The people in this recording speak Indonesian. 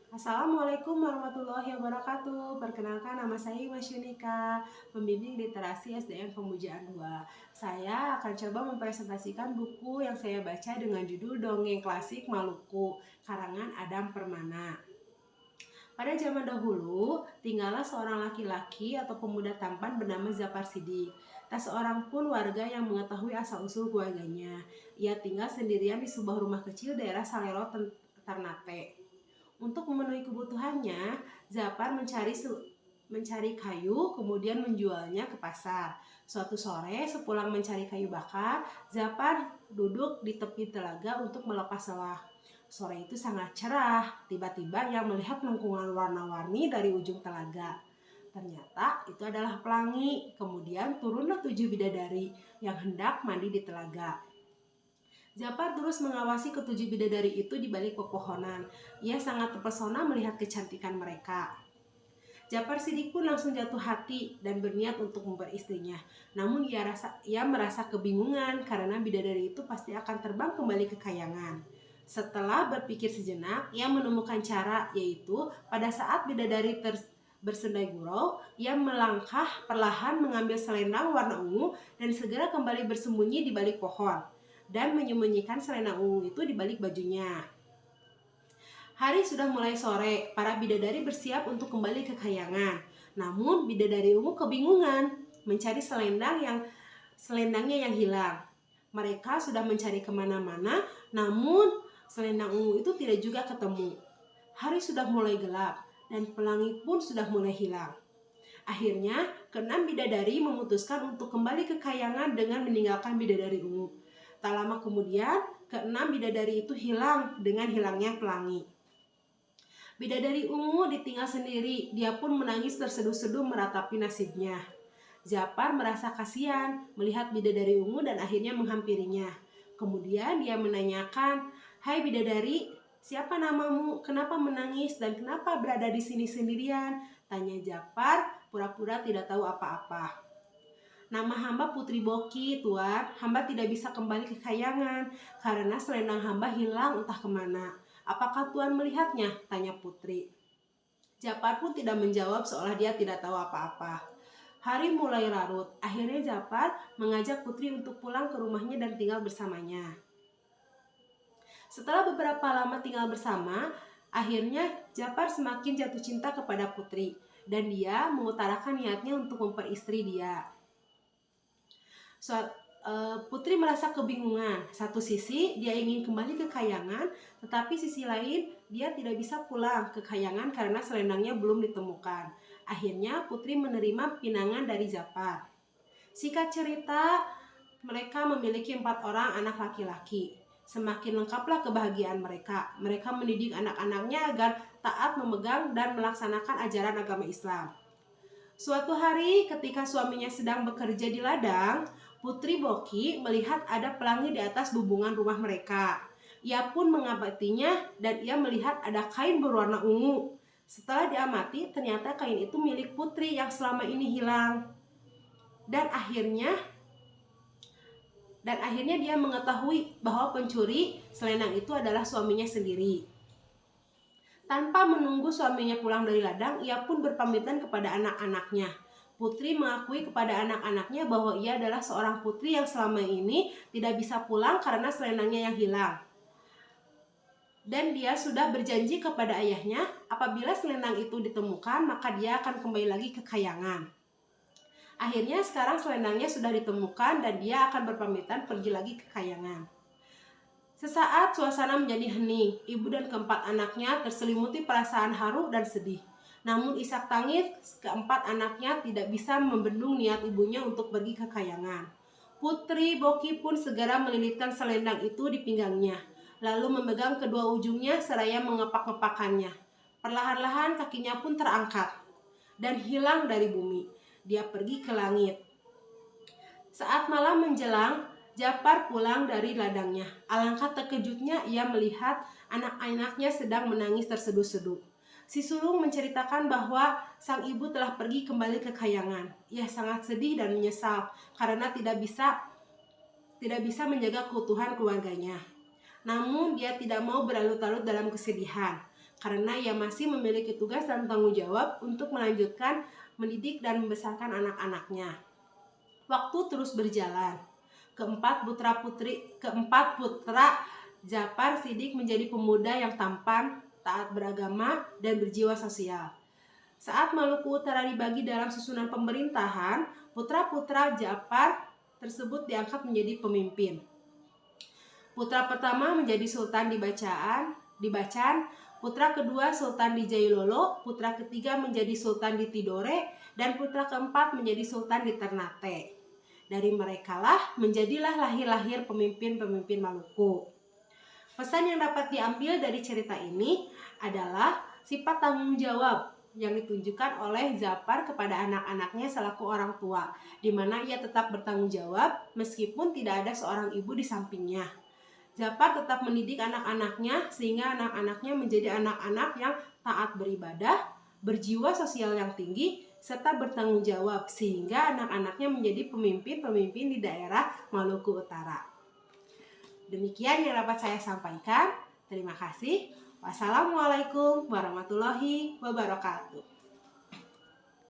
Assalamualaikum warahmatullahi wabarakatuh. Perkenalkan, nama saya Mas Yunika, pembimbing literasi SDN Pemujaan 2. Saya akan coba mempresentasikan buku yang saya baca dengan judul Dongeng Klasik Maluku, karangan Adam Permana. Pada zaman dahulu, tinggallah seorang laki-laki atau pemuda tampan bernama Zapar Sidik. Tak seorang pun warga yang mengetahui asal-usul keluarganya. Ia tinggal sendirian di sebuah rumah kecil daerah Salero, Ternate. Untuk memenuhi kebutuhannya, Zapar mencari kayu, kemudian menjualnya ke pasar. Suatu sore, sepulang mencari kayu bakar, Zapar duduk di tepi telaga untuk melepas lelah. Sore itu sangat cerah. Tiba-tiba ia melihat lengkungan warna-warni dari ujung telaga. Ternyata itu adalah pelangi. Kemudian turunlah 7 bidadari yang hendak mandi di telaga. Zapar terus mengawasi ketujuh bidadari itu di balik pepohonan. Ia sangat terpesona melihat kecantikan mereka. Japar Sidik pun langsung jatuh hati dan berniat untuk memperistrinya. Namun ia merasa kebingungan karena bidadari itu pasti akan terbang kembali ke kayangan. Setelah berpikir sejenak, ia menemukan cara, yaitu pada saat bidadari bersendai gurau, ia melangkah perlahan mengambil selendang warna ungu dan segera kembali bersembunyi di balik pohon dan menyembunyikan selendang ungu itu di balik bajunya. Hari sudah mulai sore, para bidadari bersiap untuk kembali ke kayangan. Namun bidadari ungu kebingungan mencari selendangnya yang hilang. Mereka sudah mencari kemana-mana, namun selendang ungu itu tidak juga ketemu. Hari sudah mulai gelap dan pelangi pun sudah mulai hilang. Akhirnya, keenam bidadari memutuskan untuk kembali ke kayangan dengan meninggalkan bidadari ungu. Tak lama kemudian, keenam bidadari itu hilang dengan hilangnya pelangi. Bidadari ungu ditinggal sendiri, dia pun menangis terseduh-seduh meratapi nasibnya. Zapar merasa kasihan melihat bidadari ungu dan akhirnya menghampirinya. Kemudian dia menanyakan, "Hai bidadari, siapa namamu? Kenapa menangis dan kenapa berada di sini sendirian?" Tanya Zapar, pura-pura tidak tahu apa-apa. "Nama hamba Putri Boki, Tuan. Hamba tidak bisa kembali ke kayangan karena selendang hamba hilang entah kemana. Apakah Tuan melihatnya?" tanya Putri. Japar pun tidak menjawab seolah dia tidak tahu apa-apa. Hari mulai larut. Akhirnya Japar mengajak Putri untuk pulang ke rumahnya dan tinggal bersamanya. Setelah beberapa lama tinggal bersama, akhirnya Japar semakin jatuh cinta kepada Putri dan dia mengutarakan niatnya untuk memperistri dia. Putri merasa kebingungan. Satu sisi dia ingin kembali ke kayangan, tetapi sisi lain dia tidak bisa pulang ke kayangan karena selendangnya belum ditemukan. Akhirnya Putri menerima pinangan dari Zapar. Singkat cerita, mereka memiliki 4 orang anak laki-laki. Semakin lengkaplah kebahagiaan mereka. Mereka mendidik anak-anaknya agar taat memegang dan melaksanakan ajaran agama Islam. Suatu hari ketika suaminya sedang bekerja di ladang, Putri Boki melihat ada pelangi di atas bubungan rumah mereka. Ia pun mengamatinya dan ia melihat ada kain berwarna ungu. Setelah diamati, ternyata kain itu milik Putri yang selama ini hilang. Dan akhirnya dia mengetahui bahwa pencuri selendang itu adalah suaminya sendiri. Tanpa menunggu suaminya pulang dari ladang, ia pun berpamitan kepada anak-anaknya. Putri mengakui kepada anak-anaknya bahwa ia adalah seorang putri yang selama ini tidak bisa pulang karena selendangnya yang hilang. Dan dia sudah berjanji kepada ayahnya, apabila selendang itu ditemukan, maka dia akan kembali lagi ke kayangan. Akhirnya sekarang selendangnya sudah ditemukan dan dia akan berpamitan pergi lagi ke kayangan. Sesaat suasana menjadi hening. Ibu dan keempat anaknya terselimuti perasaan haru dan sedih. Namun isak tangis keempat anaknya tidak bisa membendung niat ibunya untuk pergi ke kayangan. Putri Boki pun segera melilitkan selendang itu di pinggangnya, lalu memegang kedua ujungnya seraya mengepak-ngepakkannya. Perlahan-lahan kakinya pun terangkat dan hilang dari bumi. Dia pergi ke langit. Saat malam menjelang, Japar pulang dari ladangnya. Alangkah terkejutnya ia melihat anak-anaknya sedang menangis terseduh-seduh. Si sulung menceritakan bahwa sang ibu telah pergi kembali ke kayangan. Ia sangat sedih dan menyesal karena tidak bisa menjaga keutuhan keluarganya. Namun dia tidak mau berlarut-larut dalam kesedihan. karena ia masih memiliki tugas dan tanggung jawab untuk melanjutkan mendidik dan membesarkan anak-anaknya. Waktu terus berjalan. Keempat putra Ja'far Shadiq menjadi pemuda yang tampan, taat beragama, dan berjiwa sosial. Saat Maluku Utara dibagi dalam susunan pemerintahan, putra-putra Ja'far tersebut diangkat menjadi pemimpin. Putra pertama menjadi Sultan di Bacan, putra kedua Sultan di Jailolo, putra ketiga menjadi Sultan di Tidore, dan putra keempat menjadi Sultan di Ternate. Dari merekalah menjadilah lahir-lahir pemimpin-pemimpin Maluku. Pesan yang dapat diambil dari cerita ini adalah sifat tanggung jawab yang ditunjukkan oleh Ja'far kepada anak-anaknya selaku orang tua, di mana ia tetap bertanggung jawab meskipun tidak ada seorang ibu di sampingnya. Ja'far tetap mendidik anak-anaknya sehingga anak-anaknya menjadi anak-anak yang taat beribadah, berjiwa sosial yang tinggi, serta bertanggung jawab sehingga anak-anaknya menjadi pemimpin-pemimpin di daerah Maluku Utara. Demikian yang dapat saya sampaikan. Terima kasih. Wassalamualaikum warahmatullahi wabarakatuh.